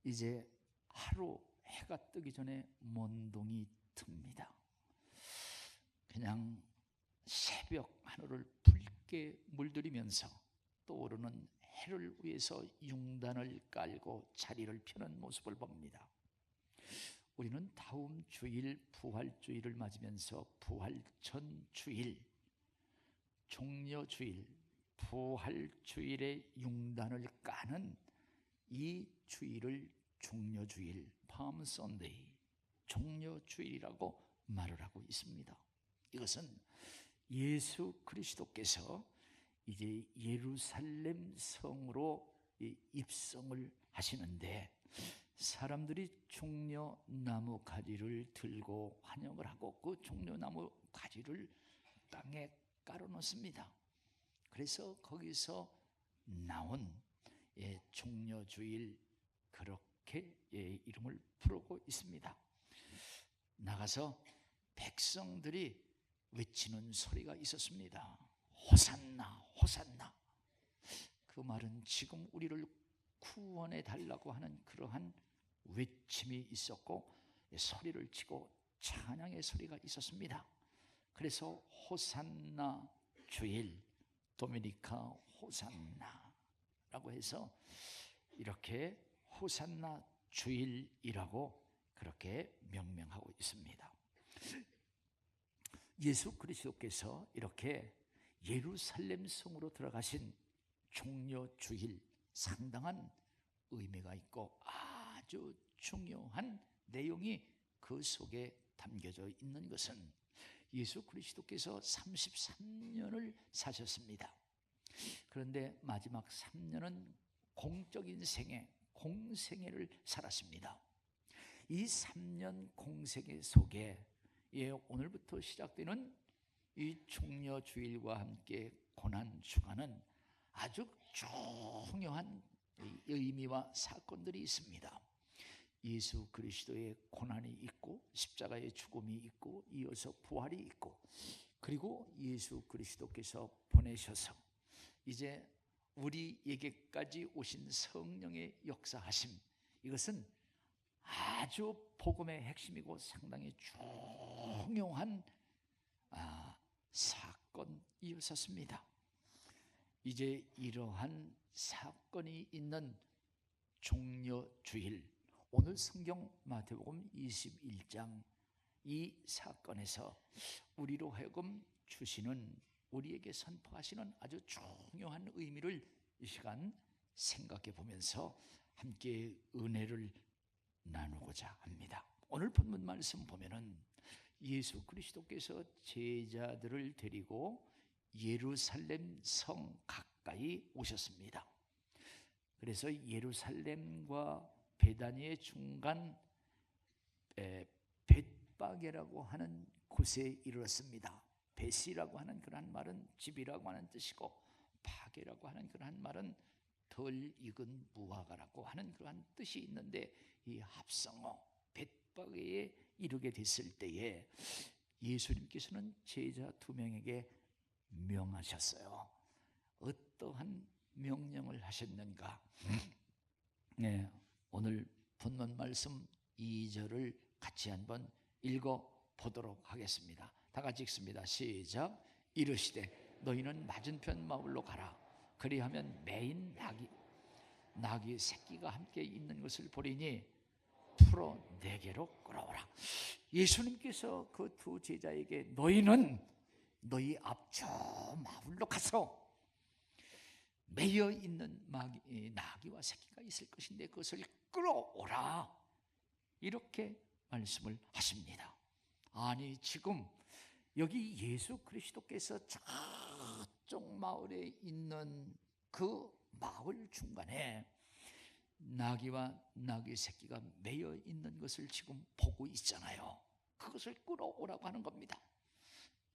이제 하루 해가 뜨기 전에 먼동이 듭니다. 그냥 새벽 하늘을 붉게 물들이면서 떠오르는 해를 위해서 융단을 깔고 자리를 펴는 모습을 봅니다. 우리는 다음 주일 부활주일을 맞으면서 부활 전 주일, 종려주일, 부활주일의 융단을 까는 이 주일을 종려주일, 팜 선데이, 종려주일이라고 말을 하고 있습니다. 이것은 예수 그리스도께서 이제 예루살렘 성으로 입성을 하시는데 사람들이 종려나무 가지를 들고 환영을 하고 그 종려나무 가지를 땅에 깔아놓습니다. 그래서 거기서 나온 종려주일, 그렇게 이름을 부르고 있습니다. 나가서 백성들이 외치는 소리가 있었습니다. 호산나, 호산나. 그 말은 지금 우리를 구원해 달라고 하는 그러한 외침이 있었고 소리를 치고 찬양의 소리가 있었습니다. 그래서 호산나 주일, 도미니카 호산나라고 해서 이렇게 호산나 주일이라고 그렇게 명명하고 있습니다. 예수 그리스도께서 이렇게 예루살렘 성으로 들어가신 종려주일, 상당한 의미가 있고 아주 중요한 내용이 그 속에 담겨져 있는 것은 예수 그리스도께서 33년을 사셨습니다. 그런데 마지막 3년은 공적인 생애, 공생애를 살았습니다. 이 3년 공생애 속에 오늘부터 시작되는 이 종려주일과 함께 고난주간은 아주 중요한 의미와 사건들이 있습니다. 예수 그리스도의 고난이 있고 십자가의 죽음이 있고 이어서 부활이 있고 그리고 예수 그리스도께서 보내셔서 이제 우리에게까지 오신 성령의 역사하심, 이것은 아주 복음의 핵심이고 상당히 중요한 사건이었습니다. 이제 이러한 사건이 있는 종려주일, 오늘 성경 마태복음 21장 이 사건에서 우리로 하여금 주시는, 우리에게 선포하시는 아주 중요한 의미를 이 시간 생각해 보면서 함께 은혜를 나누고자 합니다. 오늘 본문 말씀 보면은 예수 그리스도께서 제자들을 데리고 예루살렘 성 가까이 오셨습니다. 그래서 예루살렘과 베다니의 중간 벳바게라고 하는 곳에 이르렀습니다. 벳이라고 하는 그러한 말은 집이라고 하는 뜻이고 바게라고 하는 그러한 말은 덜 익은 무화과라고 하는 그러한 뜻이 있는데 이 합성어 벳바게에 이르게 됐을 때에 예수님께서는 제자 2명에게 명하셨어요. 어떠한 명령을 하셨는가? 네, 오늘 본문 말씀 2절을 같이 한번 읽어보도록 하겠습니다. 다 같이 읽습니다. 시작. 이르시되 너희는 맞은편 마을로 가라. 그리하면 매인 나귀 새끼가 함께 있는 것을 보리니 풀어 내게로 끌어오라. 예수님께서 그 2 제자에게 너희는 너희 앞 저 마을로 가서 매여 있는 나귀와 새끼가 있을 것인데 그것을 끌어오라, 이렇게 말씀을 하십니다. 아니 지금 여기 예수 그리스도께서 저쪽 마을에 있는 그 마을 중간에 나귀와 나귀 새끼가 매여 있는 것을 지금 보고 있잖아요. 그것을 끌어오라고 하는 겁니다.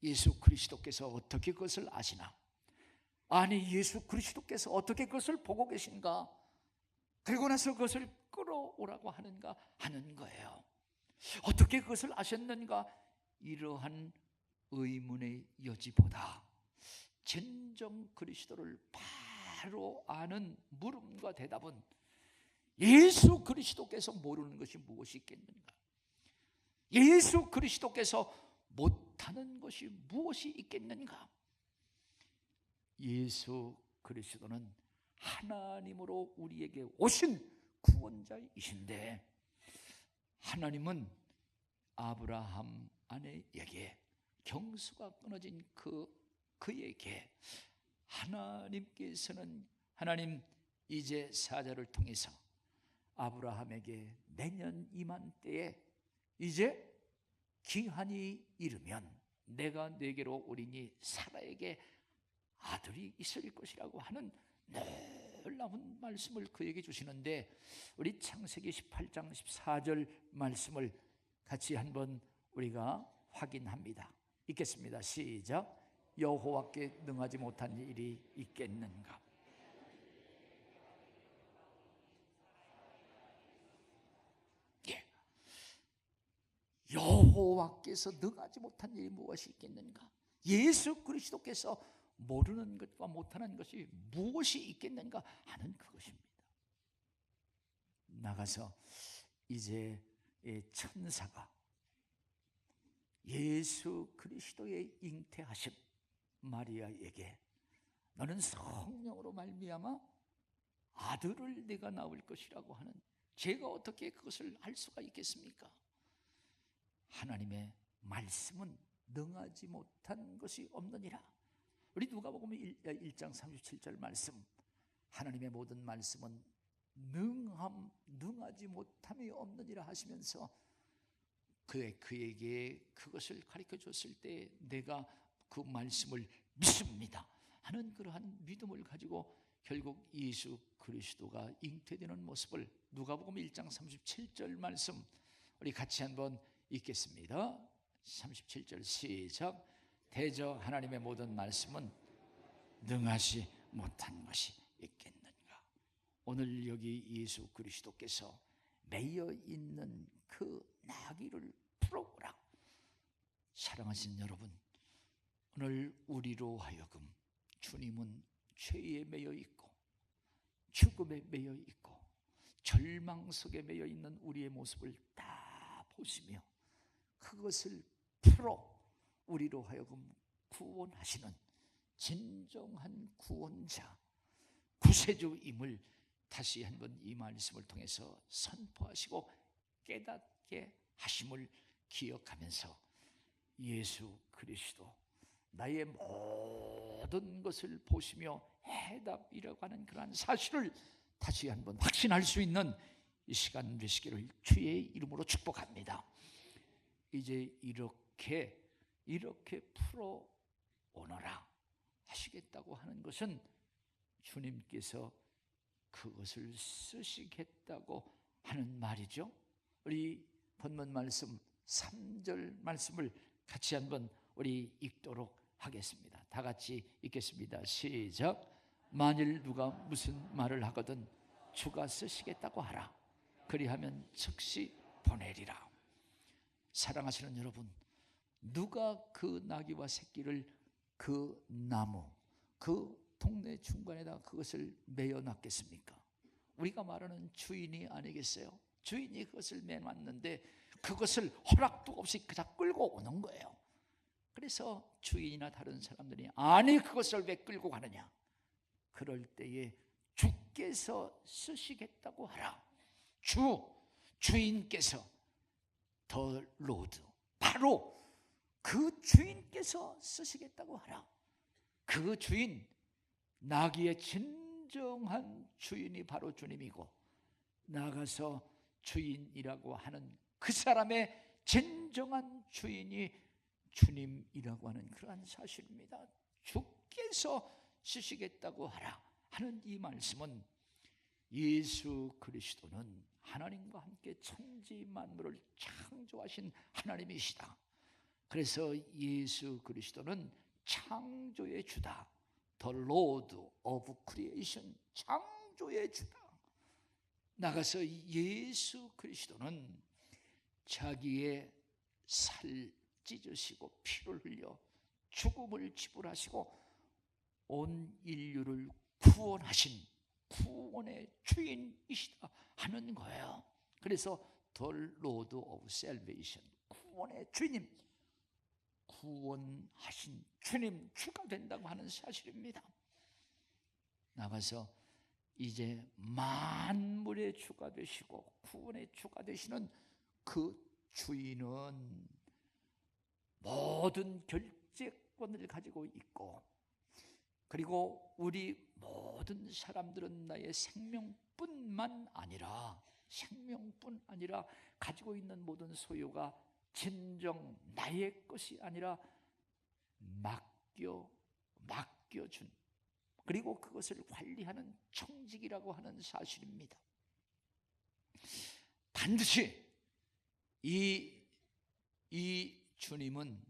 예수 그리스도께서 어떻게 그것을 아시나? 아니 예수 그리스도께서 어떻게 그것을 보고 계신가? 그리고 나서 그것을 끌어오라고 하는가 하는 거예요. 어떻게 그것을 아셨는가? 이러한 의문의 여지보다 진정 그리스도를 바로 아는 물음과 대답은 예수 그리스도께서 모르는 것이 무엇이 있겠는가? 예수 그리스도께서 못하는 것이 무엇이 있겠는가? 예수 그리스도는 하나님으로 우리에게 오신 구원자이신데, 하나님은 아브라함 아내에게 경수가 끊어진 그에게 하나님 이제 사자를 통해서 아브라함에게 내년 이맘때에 이제 기한이 이르면 내가 네게로 오리니 사라에게 아들이 있을 것이라고 하는 놀라운 말씀을 그에게 주시는데, 우리 창세기 18장 14절 말씀을 같이 한번 우리가 확인합니다. 읽겠습니다. 시작. 여호와께 능하지 못한 일이 있겠는가? 예. 여호와께서 능하지 못한 일이 무엇이 있겠는가? 예수 그리스도께서 모르는 것과 못하는 것이 무엇이 있겠는가 하는 그것입니다. 나가서 이제 천사가 예수 그리스도의 잉태하신 마리아에게 너는 성령으로 말미암아 아들을 네가 낳을 것이라고 하는, 제가 어떻게 그것을 알 수가 있겠습니까? 하나님의 말씀은 능하지 못한 것이 없느니라. 우리 누가복음 1장 37절 말씀, 하나님의 모든 말씀은 능하지 못함이 없느니라 하시면서 그에게 그것을 가르쳐 줬을 때 내가 그 말씀을 믿습니다 하는 그러한 믿음을 가지고 결국 예수 그리스도가 잉태되는 모습을, 누가복음 1장 37절 말씀 우리 같이 한번 읽겠습니다. 37절 시작. 대저 하나님의 모든 말씀은 능하지 못한 것이 있겠는가? 오늘 여기 예수 그리스도께서 매여 있는 그 나귀를 풀어오라. 사랑하신 여러분, 오늘 우리로 하여금 주님은 죄에 매여 있고 죽음에 매여 있고 절망 속에 매여 있는 우리의 모습을 다 보시며 그것을 풀어 우리로 하여금 구원하시는 진정한 구원자, 구세주임을 다시 한번 이 말씀을 통해서 선포하시고 깨닫게 하심을 기억하면서 예수 그리스도 나의 모든 것을 보시며 해답이라고 하는 그러한 사실을 다시 한번 확신할 수 있는 이 시간 되시기를 주의 이름으로 축복합니다. 이제 이렇게 풀어 오너라 하시겠다고 하는 것은 주님께서 그것을 쓰시겠다고 하는 말이죠. 우리 본문 말씀 3절 말씀을 같이 한번 우리 읽도록 하겠습니다. 다 같이 읽겠습니다. 시작. 만일 누가 무슨 말을 하거든 주가 쓰시겠다고 하라. 그리하면 즉시 보내리라. 사랑하시는 여러분, 누가 그 나귀와 새끼를 그 나무, 그 동네 중간에다 그것을 매어 놨겠습니까? 우리가 말하는 주인이 아니겠어요? 주인이 그것을 매놨는데 그것을 허락도 없이 그냥 끌고 오는 거예요. 그래서 주인이나 다른 사람들이 아니 그것을 왜 끌고 가느냐? 그럴 때에 주께서 쓰시겠다고 하라. 주인께서 더 로드, 바로 그 주인께서 쓰시겠다고 하라. 그 주인, 나귀의 진정한 주인이 바로 주님이고 나가서 주인이라고 하는 그 사람의 진정한 주인이 주님이라고 하는 그러한 사실입니다. 주께서 쓰시겠다고 하라 하는 이 말씀은 예수 그리스도는 하나님과 함께 천지 만물을 창조하신 하나님이시다. 그래서 예수 그리스도는 창조의 주다. The Lord of Creation, 창조의 주다. 나가서 예수 그리스도는 자기의 살 찢으시고 피를 흘려 죽음을 지불하시고 온 인류를 구원하신 구원의 주인이시다 하는 거예요. 그래서 The Lord of Salvation, 구원의 주님, 구원하신 주님, 주가 된다고 하는 사실입니다. 나가서 이제 만물의 주가 되시고 구원의 주가 되시는 그 주인은 모든 결재권을 가지고 있고, 그리고 우리 모든 사람들은 나의 생명뿐만 아니라 가지고 있는 모든 소유가 진정 나의 것이 아니라 맡겨준, 그리고 그것을 관리하는 청직이라고 하는 사실입니다. 반드시 이 주님은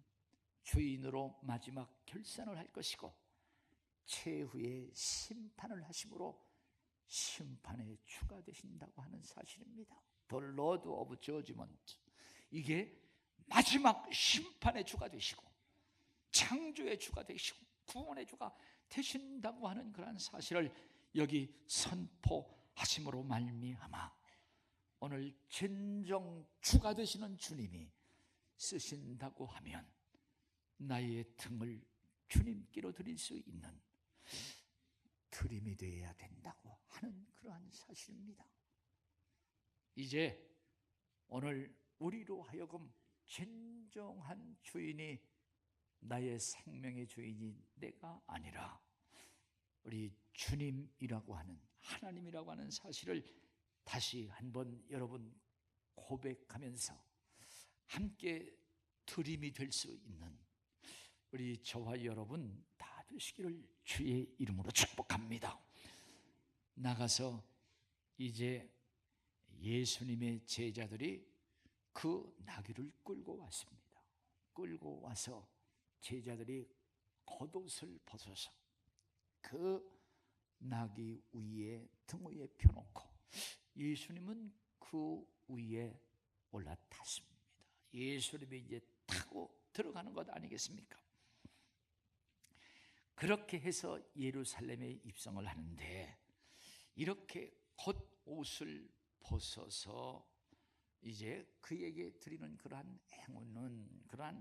주인으로 마지막 결산을 할 것이고 최후의 심판을 하심으로 심판의 주가 되신다고 하는 사실입니다. The Lord of Judgment, 이게 마지막 심판의 주가 되시고 창조의 주가 되시고 구원의 주가 되신다고 하는 그러한 사실을 여기 선포하심으로 말미암아 오늘 진정 주가 되시는 주님이 쓰신다고 하면 나의 등을 주님께로 드릴 수 있는 드림이 되어야 된다고 하는 그러한 사실입니다. 이제 오늘 우리로 하여금 진정한 주인이 나의 생명의 주인이 내가 아니라 우리 주님이라고 하는 하나님이라고 하는 사실을 다시 한번 여러분 고백하면서 함께 드림이 될 수 있는 우리 저와 여러분 다 되시기를 주의 이름으로 축복합니다. 나가서 이제 예수님의 제자들이 그 나귀를 끌고 왔습니다. 끌고 와서 제자들이 겉옷을 벗어서 그 나귀 위에 등 위에 펴놓고 예수님은 그 위에 올라탔습니다. 예수님이 이제 타고 들어가는 것 아니겠습니까? 그렇게 해서 예루살렘에 입성을 하는데, 이렇게 겉옷을 벗어서 이제 그에게 드리는 그러한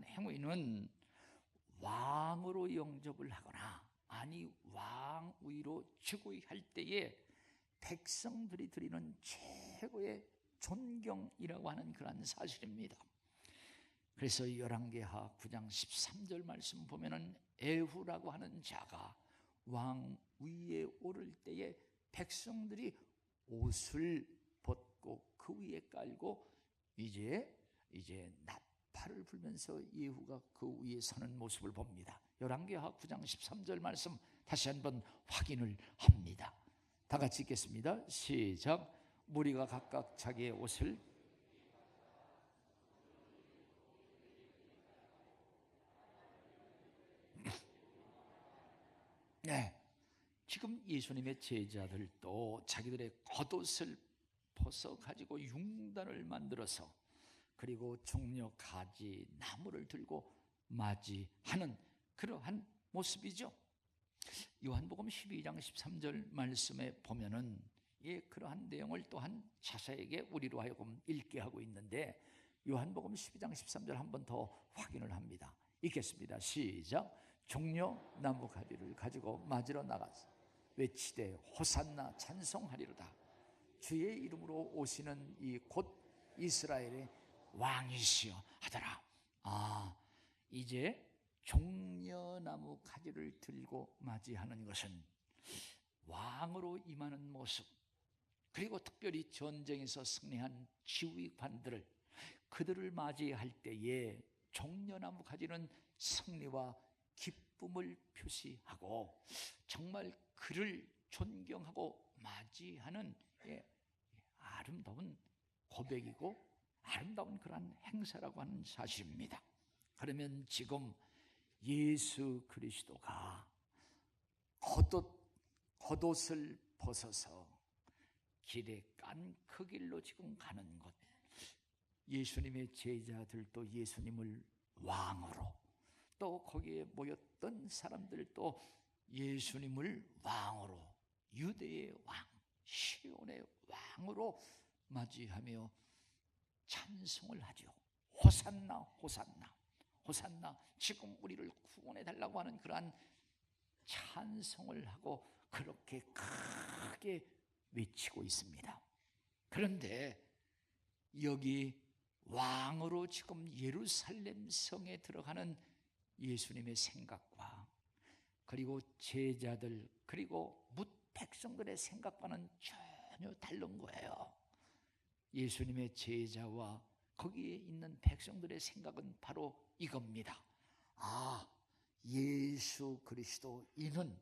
행위는 왕으로 영접을 하거나 아니 왕위로 즉위할 때에 백성들이 드리는 최고의 존경이라고 하는 그러한 사실입니다. 그래서 열왕기하 9장 13절 말씀 보면은 에후라고 하는 자가 왕위에 오를 때에 백성들이 옷을 벗고 그 위에 깔고 이제 나팔을 불면서 예후가 그 위에 서는 모습을 봅니다. 열왕기하 9장 13절 말씀 다시 한번 확인을 합니다. 다 같이 읽겠습니다. 시작. 무리가 각각 자기의 옷을 네, 지금 예수님의 제자들도 자기들의 겉옷을 벗어 가지고 융단을 만들어서 그리고 종려 가지 나무를 들고 맞이하는 그러한 모습이죠. 요한복음 12장 13절 말씀에 보면은 그러한 내용을 또한 자세하게 우리로 하여금 읽게 하고 있는데, 요한복음 12장 13절 한 번 더 확인을 합니다. 읽겠습니다. 시작. 종려 나무 가지를 가지고 맞으러 나가서 외치되 호산나 찬송하리로다. 주의 이름으로 오시는 이 곧 이스라엘의 왕이시여 하더라. 이제 종려나무 가지를 들고 맞이하는 것은 왕으로 임하는 모습, 그리고 특별히 전쟁에서 승리한 지휘관들을 그들을 맞이할 때에 종려나무 가지는 승리와 기쁨을 표시하고 정말 그를 존경하고 맞이하는 아름다운 고백이고 아름다운 그러한 행사라고 하는 사실입니다. 그러면 지금 예수 그리스도가 겉옷을 벗어서 길에 깐 그 길로 지금 가는 것, 예수님의 제자들도 예수님을 왕으로, 또 거기에 모였던 사람들도 예수님을 왕으로 유대의 왕, 시온의 왕으로 맞이하며 찬송을 하죠. 호산나 호산나 호산나, 지금 우리를 구원해 달라고 하는 그러한 찬송을 하고 그렇게 크게 외치고 있습니다. 그런데 여기 왕으로 지금 예루살렘 성에 들어가는 예수님의 생각과 그리고 제자들 그리고 뭇 백성들의 생각과는 전혀 다른 거예요. 예수님의 제자와 거기에 있는 백성들의 생각은 바로 이겁니다. 아, 예수 그리스도 이는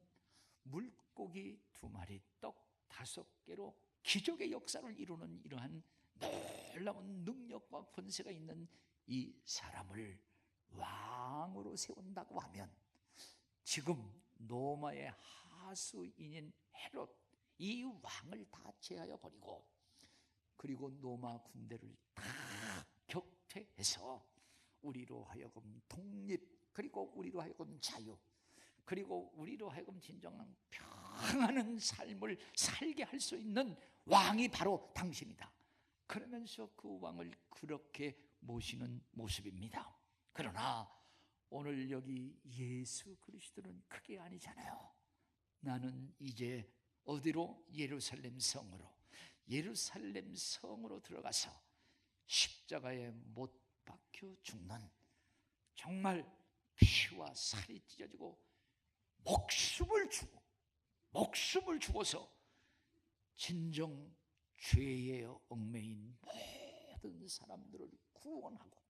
물고기 2마리 떡 5개로 기적의 역사를 이루는 이러한 놀라운 능력과 권세가 있는 이 사람을 왕으로 세운다고 하면 지금 로마의 하수인인 헤롯 이 왕을 다 제하여 버리고 그리고 로마 군대를 다 격퇴해서 우리로 하여금 독립 그리고 우리로 하여금 자유 그리고 우리로 하여금 진정한 평안한 삶을 살게 할 수 있는 왕이 바로 당신이다. 그러면서 그 왕을 그렇게 모시는 모습입니다. 그러나 오늘 여기 예수 그리스도는 그게 아니잖아요. 나는 이제 어디로? 예루살렘 성으로 들어가서 십자가에 못 박혀 죽는 정말 피와 살이 찢어지고 목숨을 주고서 진정 죄에 얽매인 모든 사람들을 구원하고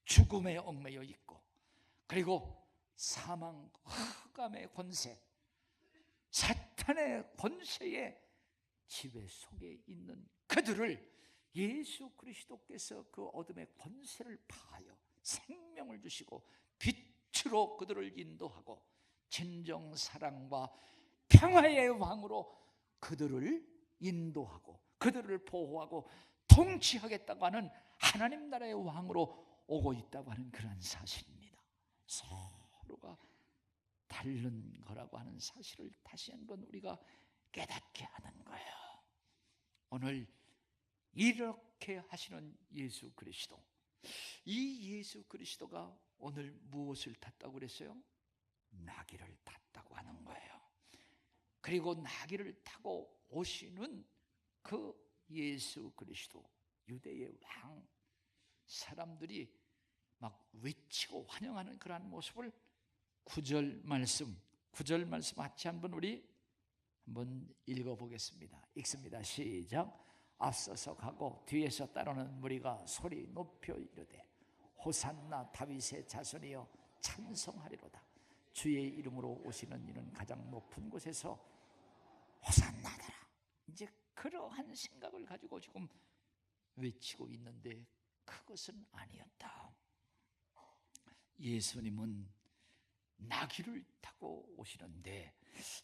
죽음에 얽매여 있고 그리고 사망, 흑암의 권세, 사탄의 권세의 지배 속에 있는 그들을 예수 그리스도께서 그 어둠의 권세를 파하여 생명을 주시고 빛으로 그들을 인도하고 진정 사랑과 평화의 왕으로 그들을 인도하고 그들을 보호하고 통치하겠다고 하는 하나님 나라의 왕으로 오고 있다고 하는 그런 사실입니다. 서로가 다른 거라고 하는 사실을 다시 한번 우리가 깨닫게 하는 거예요. 오늘 이렇게 하시는 예수 그리스도, 이 예수 그리스도가 오늘 무엇을 탔다고 그랬어요? 나귀를 탔다고 하는 거예요. 그리고 나귀를 타고 오시는 그 예수 그리스도, 유대의 왕, 사람들이 막 외치고 환영하는 그러한 모습을 9절 말씀 같이 한번 우리 한번 읽어보겠습니다. 읽습니다. 시작. 앞서서 가고 뒤에서 따르는 무리가 소리 높여 이르되 호산나 다윗의 자손이여 찬송하리로다. 주의 이름으로 오시는 이는 가장 높은 곳에서 호산나더라. 이제 그러한 생각을 가지고 지금 외치고 있는데 그것은 아니었다. 예수님은 나귀를 타고 오시는데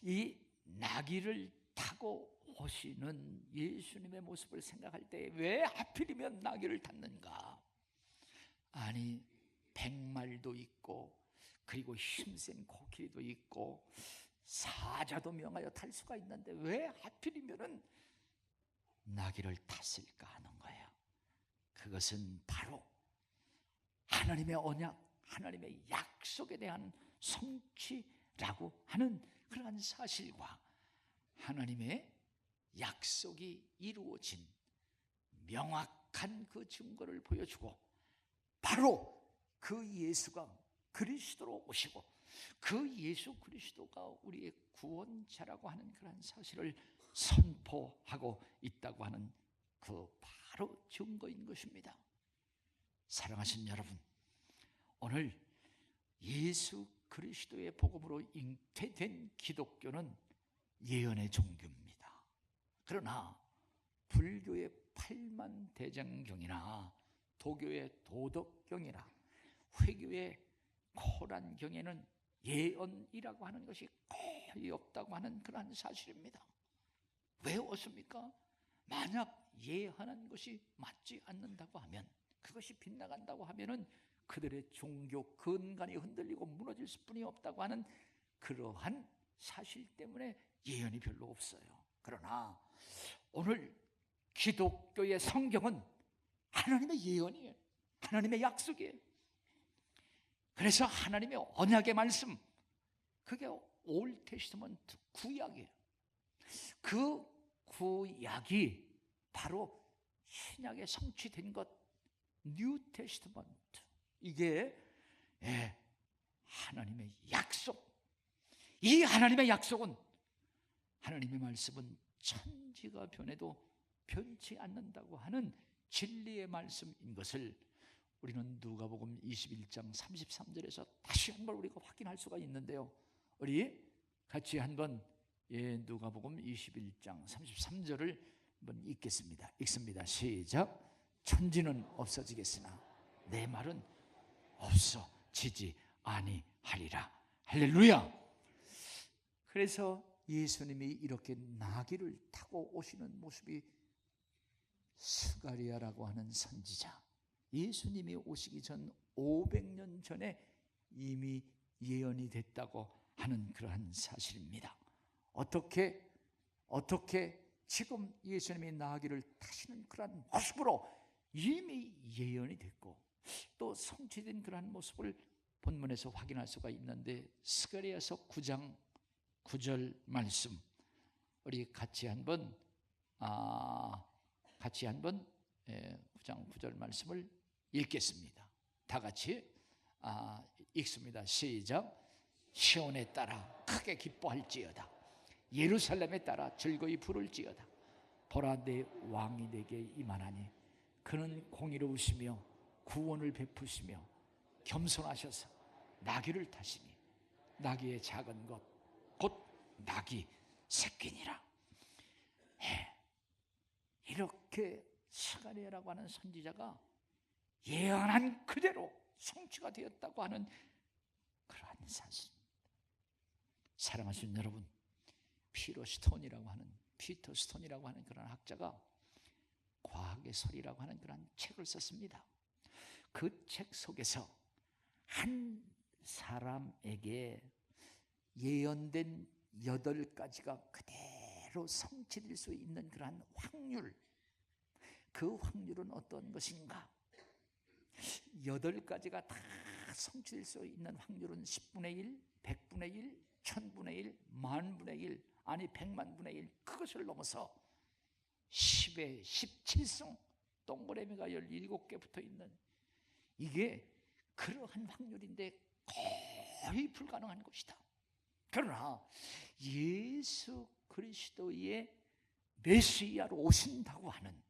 이 나귀를 타고 오시는 예수님의 모습을 생각할 때 왜 하필이면 나귀를 탔는가? 아니, 백말도 있고 그리고 힘센 코끼리도 있고 사자도 명하여 탈 수가 있는데 왜 하필이면 나귀를 탔을까 하는 거예요. 그것은 바로 하나님의 언약, 하나님의 약속에 대한 성취라고 하는 그러한 사실과 하나님의 약속이 이루어진 명확한 그 증거를 보여주고 바로 그 예수가 그리스도로 오시고 그 예수 그리스도가 우리의 구원자라고 하는 그런 사실을 선포하고 있다고 하는 그 바로 증거인 것입니다. 사랑하신 여러분, 오늘 예수 그리스도의 복음으로 잉태된 기독교는 예언의 종교입니다. 그러나 불교의 8만대장경이나 도교의 도덕경이나 회교의 코란경에는 예언이라고 하는 것이 거의 없다고 하는 그런 사실입니다. 왜 없습니까? 만약 예언한 것이 맞지 않는다고 하면, 그것이 빗나간다고 하면은 그들의 종교 근간이 흔들리고 무너질 수뿐이 없다고 하는 그러한 사실 때문에 예언이 별로 없어요. 그러나 오늘 기독교의 성경은 하나님의 예언이에요. 하나님의 약속이에요. 그래서 하나님의 언약의 말씀, 그게 올 테스트먼트, 구약이에요. 그 구약이 바로 신약에 성취된 것, 뉴 테스트먼트. 이게 하나님의 약속. 이 하나님의 약속은, 하나님의 말씀은 천지가 변해도 변치 않는다고 하는 진리의 말씀인 것을 우리는 누가복음 21장 33절에서 다시 한번 우리가 확인할 수가 있는데요. 우리 같이 한번 누가복음 21장 33절을 한번 읽겠습니다. 읽습니다. 시작. 천지는 없어지겠으나 내 말은 없어지지 아니하리라. 할렐루야. 그래서 예수님이 이렇게 나귀를 타고 오시는 모습이 스가랴라고 하는 선지자, 예수님이 오시기 전 500년 전에 이미 예언이 됐다고 하는 그러한 사실입니다. 어떻게 지금 예수님이 나귀를 타시는 그러한 모습으로 이미 예언이 됐고 또 성취된 그러한 모습을 본문에서 확인할 수가 있는데, 스가랴서 9장 9절 말씀, 우리 같이 한번 9장 9절 말씀을 읽겠습니다. 다 같이 읽습니다. 시작. 시온에 따라 크게 기뻐할지어다. 예루살렘에 따라 즐거이 부를지어다. 보라, 내 왕이 내게 임하나니 그는 공의로우시며 구원을 베푸시며 겸손하셔서 나귀를 타시니 나귀의 작은 것 곧 나귀 새끼니라. 이렇게 스가랴라고 하는 선지자가 예언한 그대로 성취가 되었다고 하는 그러한 사실입니다. 사랑하시는 여러분, 피터 스톤이라고 하는 그런 학자가 과학의 소리라고 하는 그런 책을 썼습니다. 그 책 속에서 한 사람에게 예언된 8가지가 그대로 성취될 수 있는 그러한 확률, 그 확률은 어떤 것인가? 8가지가 다 성취될 수 있는 확률은 10분의 1, 100분의 1, 1000분의 1, 만분의 1, 아니 100만분의 1, 그것을 넘어서 10의 17승, 동그라미가 17개 붙어 있는, 이게 그러한 확률인데 거의 불가능한 것이다. 그러나 예수 그리스도의 메시아로 오신다고 하는,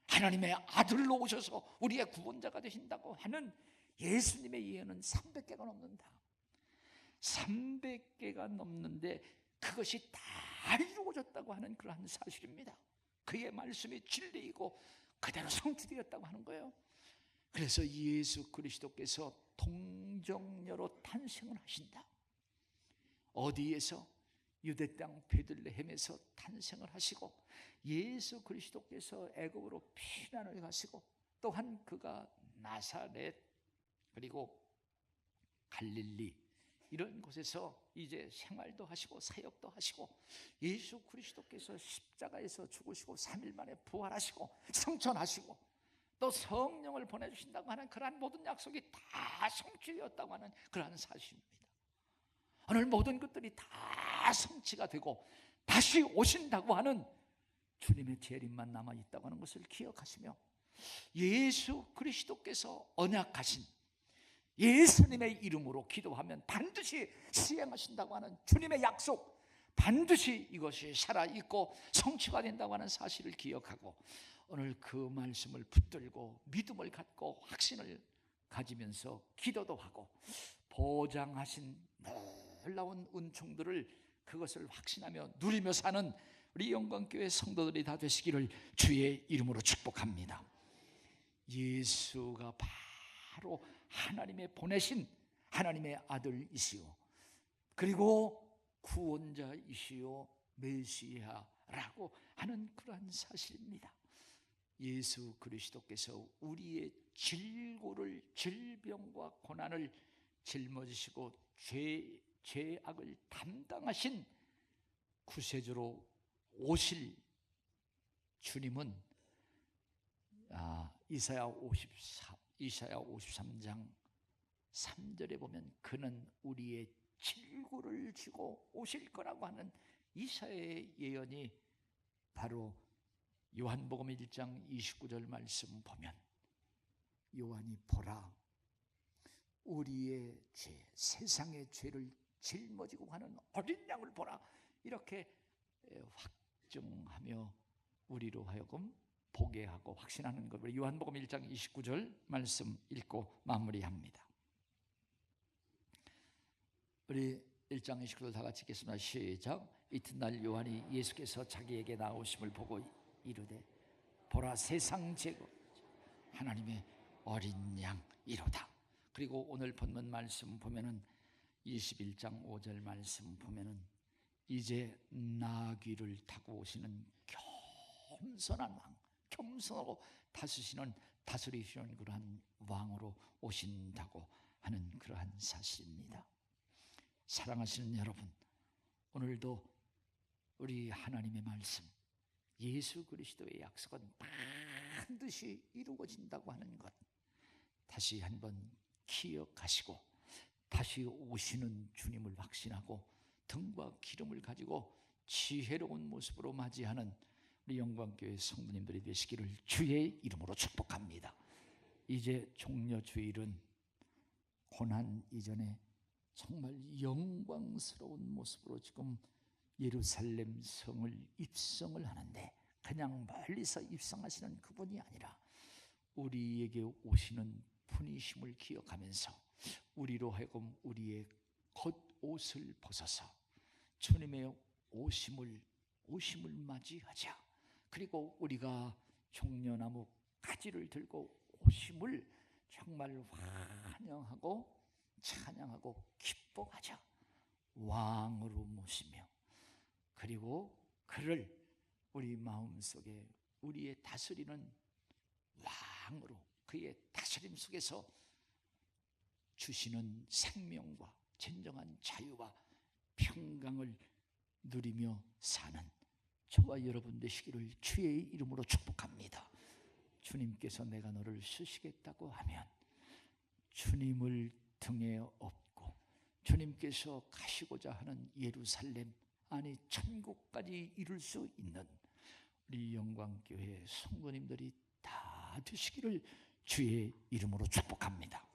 하나님의 아들로 오셔서 우리의 구원자가 되신다고 하는 예수님의 예언은 300개가 넘는다. 300개가 넘는데 그것이 다 이루어졌다고 하는 그러한 사실입니다. 그의 말씀이 진리이고 그대로 성취되었다고 하는 거예요. 그래서 예수 그리스도께서 동정녀로 탄생을 하신다. 어디에서? 유대 땅 베들레헴에서 탄생을 하시고, 예수 그리스도께서 애굽으로 피난을 가시고, 또한 그가 나사렛 그리고 갈릴리 이런 곳에서 이제 생활도 하시고 사역도 하시고, 예수 그리스도께서 십자가에서 죽으시고 3일 만에 부활하시고 승천하시고 또 성령을 보내주신다고 하는 그러한 모든 약속이 다 성취되었다고 하는 그러한 사실입니다. 오늘 모든 것들이 다 성취가 되고 다시 오신다고 하는 주님의 재림만 남아있다고 하는 것을 기억하시며, 예수 그리스도께서 언약하신 예수님의 이름으로 기도하면 반드시 시행하신다고 하는 주님의 약속, 반드시 이것이 살아있고 성취가 된다고 하는 사실을 기억하고, 오늘 그 말씀을 붙들고 믿음을 갖고 확신을 가지면서 기도도 하고 보장하신 놀라운 은총들을 그것을 확신하며 누리며 사는 우리 영광교회 성도들이 다 되시기를 주의 이름으로 축복합니다. 예수가 바로 하나님의 보내신 하나님의 아들이시오, 그리고 구원자이시오, 메시아라고 하는 그러한 사실입니다. 예수 그리스도께서 우리의 질고를, 질병과 고난을 짊어지시고 죄악을 담당하신 구세주로 오실 주님은 이사야 53장 3절에 보면 그는 우리의 질고를 지고 오실 거라고 하는 이사야의 예언이 바로 요한복음 1장 29절 말씀 보면 요한이 보라 우리의 죄 세상의 죄를 짊어지고 가는 어린 양을 보라 이렇게 확증하며 우리로 하여금 보게 하고 확신하는 것. 요한복음 1장 29절 말씀 읽고 마무리합니다. 우리 1장 29절 다 같이 읽겠습니다. 시작. 이튿날 요한이 예수께서 자기에게 나오심을 보고 이르되 보라 세상 제거 하나님의 어린 양이로다. 그리고 오늘 본문 말씀 보면은 21장 5절 말씀 보면은 이제 나귀를 타고 오시는 겸손한 왕, 겸손하고 다스리시는 그러한 왕으로 오신다고 하는 그러한 사실입니다. 사랑하시는 여러분, 오늘도 우리 하나님의 말씀, 예수 그리스도의 약속은 반드시 이루어진다고 하는 것 다시 한번 기억하시고 다시 오시는 주님을 확신하고 등과 기름을 가지고 지혜로운 모습으로 맞이하는 우리 영광교회 성도님들이 되시기를 주의 이름으로 축복합니다. 이제 종려주일은 고난 이전에 정말 영광스러운 모습으로 지금 예루살렘 성을 입성을 하는데 그냥 멀리서 입성하시는 그분이 아니라 우리에게 오시는 분이심을 기억하면서 우리로 하여금 우리의 겉옷을 벗어서 주님의 오심을 맞이하자. 그리고 우리가 종려나무 가지를 들고 오심을 정말 환영하고 찬양하고 기뻐하자. 왕으로 모시며 그리고 그를 우리 마음속에 우리의 다스리는 왕으로 그의 다스림 속에서 주시는 생명과 진정한 자유와 평강을 누리며 사는 저와 여러분 되시기를 주의 이름으로 축복합니다. 주님께서 내가 너를 쓰시겠다고 하면 주님을 등에 업고 주님께서 가시고자 하는 예루살렘 아니 천국까지 이룰 수 있는 우리 영광교회 성도님들이 다 되시기를 주의 이름으로 축복합니다.